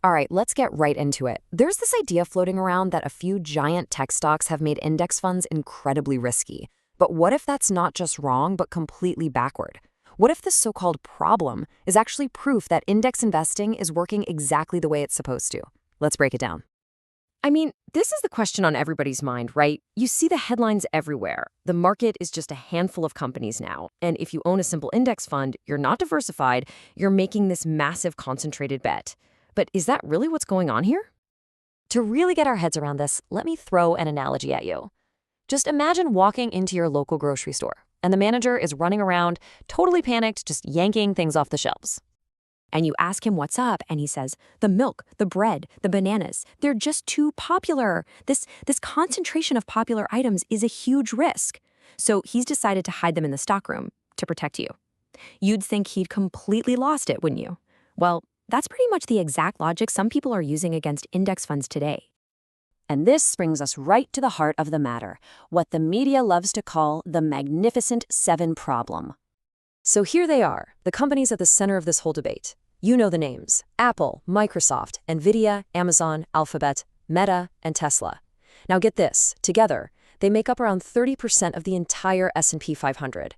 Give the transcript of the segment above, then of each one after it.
All right, let's get right into it. There's this idea floating around that a few giant tech stocks have made index funds incredibly risky. But what if that's not just wrong, but completely backward? What if this so-called problem is actually proof that index investing is working exactly the way it's supposed to? Let's break it down. I mean, this is the question on everybody's mind, right? You see the headlines everywhere. The market is just a handful of companies now. And if you own a simple index fund, you're not diversified, you're making this massive concentrated bet. But is that really what's going on here? To really get our heads around this, let me throw an analogy at you. Just imagine walking into your local grocery store, and the manager is running around, totally panicked, just yanking things off the shelves. And you ask him what's up, and he says, the milk, the bread, the bananas, they're just too popular. This concentration of popular items is a huge risk. So he's decided to hide them in the stockroom to protect you. You'd think he'd completely lost it, wouldn't you? Well, that's pretty much the exact logic some people are using against index funds today. And this brings us right to the heart of the matter, what the media loves to call the Magnificent Seven problem. So here they are, the companies at the center of this whole debate. You know the names: Apple, Microsoft, Nvidia, Amazon, Alphabet, Meta, and Tesla. Now get this, together, they make up around 30% of the entire S&P 500.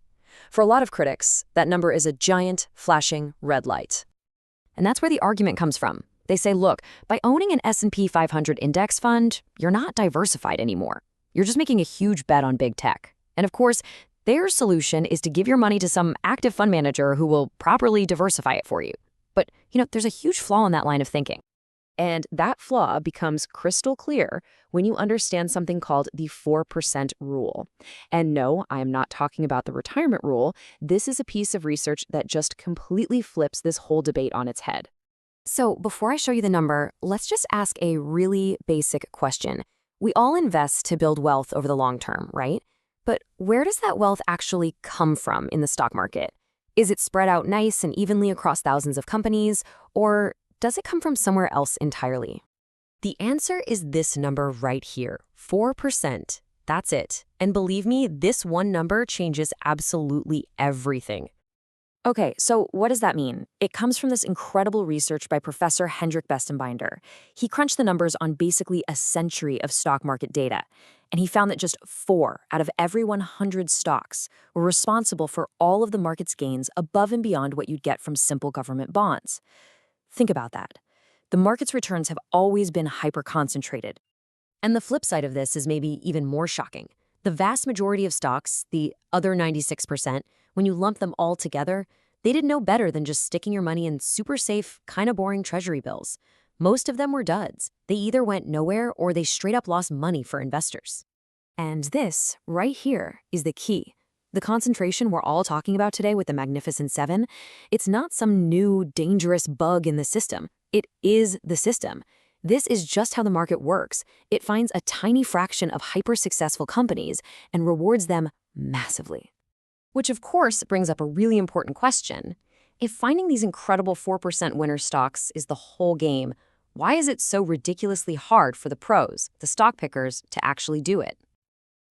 For a lot of critics, that number is a giant, flashing red light. And that's where the argument comes from. They say, look, by owning an S&P 500 index fund, you're not diversified anymore. You're just making a huge bet on big tech. And of course, their solution is to give your money to some active fund manager who will properly diversify it for you. But, there's a huge flaw in that line of thinking. And that flaw becomes crystal clear when you understand something called the 4% rule. And no, I am not talking about the retirement rule. This is a piece of research that just completely flips this whole debate on its head. So before I show you the number, let's just ask a really basic question. We all invest to build wealth over the long term, right? But where does that wealth actually come from in the stock market? Is it spread out nice and evenly across thousands of companies, or does it come from somewhere else entirely? The answer is this number right here, 4%. That's it. And believe me, this one number changes absolutely everything. Okay, so what does that mean? It comes from this incredible research by Professor Hendrik Bestenbinder. He crunched the numbers on basically a century of stock market data, and he found that just 4 out of every 100 stocks were responsible for all of the market's gains above and beyond what you'd get from simple government bonds. Think about that. The market's returns have always been hyper-concentrated. And the flip side of this is maybe even more shocking. The vast majority of stocks, the other 96%, when you lump them all together, they did no better than just sticking your money in super safe, kind of boring treasury bills. Most of them were duds. They either went nowhere or they straight up lost money for investors. And this, right here, is the key. The concentration we're all talking about today with the Magnificent Seven, it's not some new, dangerous bug in the system. It is the system. This is just how the market works. It finds a tiny fraction of hyper-successful companies and rewards them massively. Which, of course, brings up a really important question. If finding these incredible 4% winner stocks is the whole game, why is it so ridiculously hard for the pros, the stock pickers, to actually do it?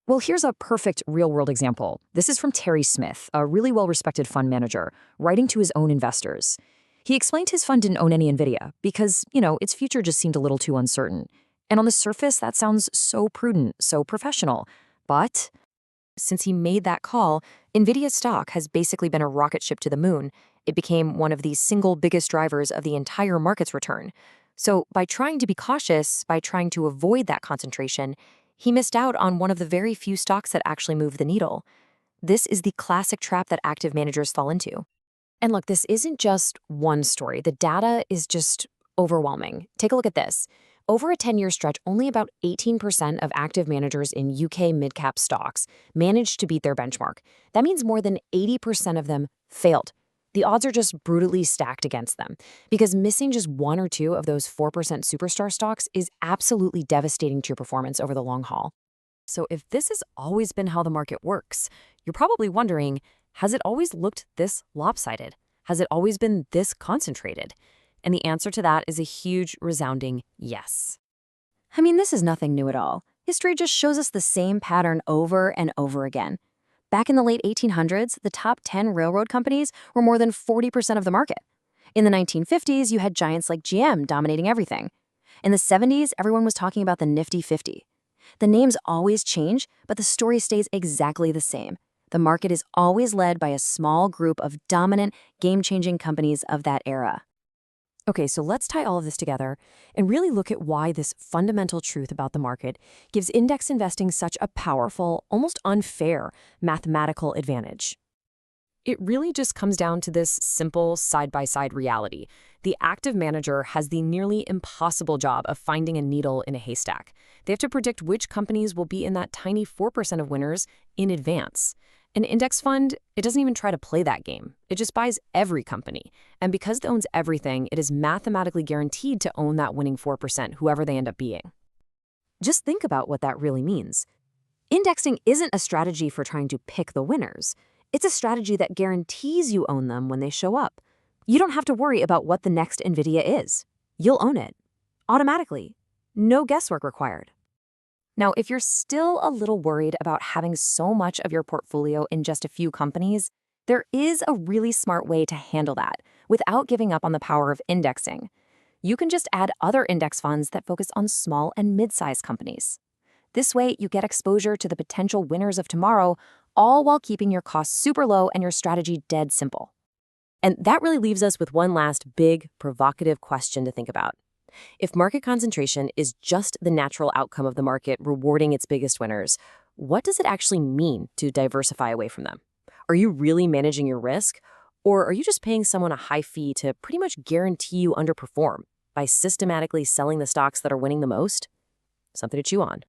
Well, here's a perfect real-world example. This is from Terry Smith, a really well-respected fund manager, writing to his own investors. He explained his fund didn't own any Nvidia because, its future just seemed a little too uncertain. And on the surface, that sounds so prudent, so professional. But since he made that call, Nvidia's stock has basically been a rocket ship to the moon. It became one of the single biggest drivers of the entire market's return. So by trying to be cautious, by trying to avoid that concentration, he missed out on one of the very few stocks that actually move the needle. This is the classic trap that active managers fall into. And look, this isn't just one story. The data is just overwhelming. Take a look at this. Over a 10-year stretch, only about 18% of active managers in UK mid-cap stocks managed to beat their benchmark. That means more than 80% of them failed. The odds are just brutally stacked against them because missing just 1 or 2 of those 4% superstar stocks is absolutely devastating to your performance over the long haul. So if this has always been how the market works, you're probably wondering, has it always looked this lopsided? Has it always been this concentrated? And the answer to that is a huge, resounding yes. I mean, this is nothing new at all. History just shows us the same pattern over and over again. Back in the late 1800s, the top 10 railroad companies were more than 40% of the market. In the 1950s, you had giants like GM dominating everything. In the 70s, everyone was talking about the Nifty 50. The names always change, but the story stays exactly the same. The market is always led by a small group of dominant, game-changing companies of that era. Okay, so let's tie all of this together and really look at why this fundamental truth about the market gives index investing such a powerful, almost unfair mathematical advantage. It really just comes down to this simple side-by-side reality. The active manager has the nearly impossible job of finding a needle in a haystack. They have to predict which companies will be in that tiny 4% of winners in advance. An index fund, it doesn't even try to play that game. It just buys every company. And because it owns everything, it is mathematically guaranteed to own that winning 4%, whoever they end up being. Just think about what that really means. Indexing isn't a strategy for trying to pick the winners. It's a strategy that guarantees you own them when they show up. You don't have to worry about what the next NVIDIA is. You'll own it. Automatically. No guesswork required. Now, if you're still a little worried about having so much of your portfolio in just a few companies, there is a really smart way to handle that without giving up on the power of indexing. You can just add other index funds that focus on small and mid-sized companies. This way, you get exposure to the potential winners of tomorrow, all while keeping your costs super low and your strategy dead simple. And that really leaves us with one last big, provocative question to think about. If market concentration is just the natural outcome of the market rewarding its biggest winners, what does it actually mean to diversify away from them? Are you really managing your risk? Or are you just paying someone a high fee to pretty much guarantee you underperform by systematically selling the stocks that are winning the most? Something to chew on.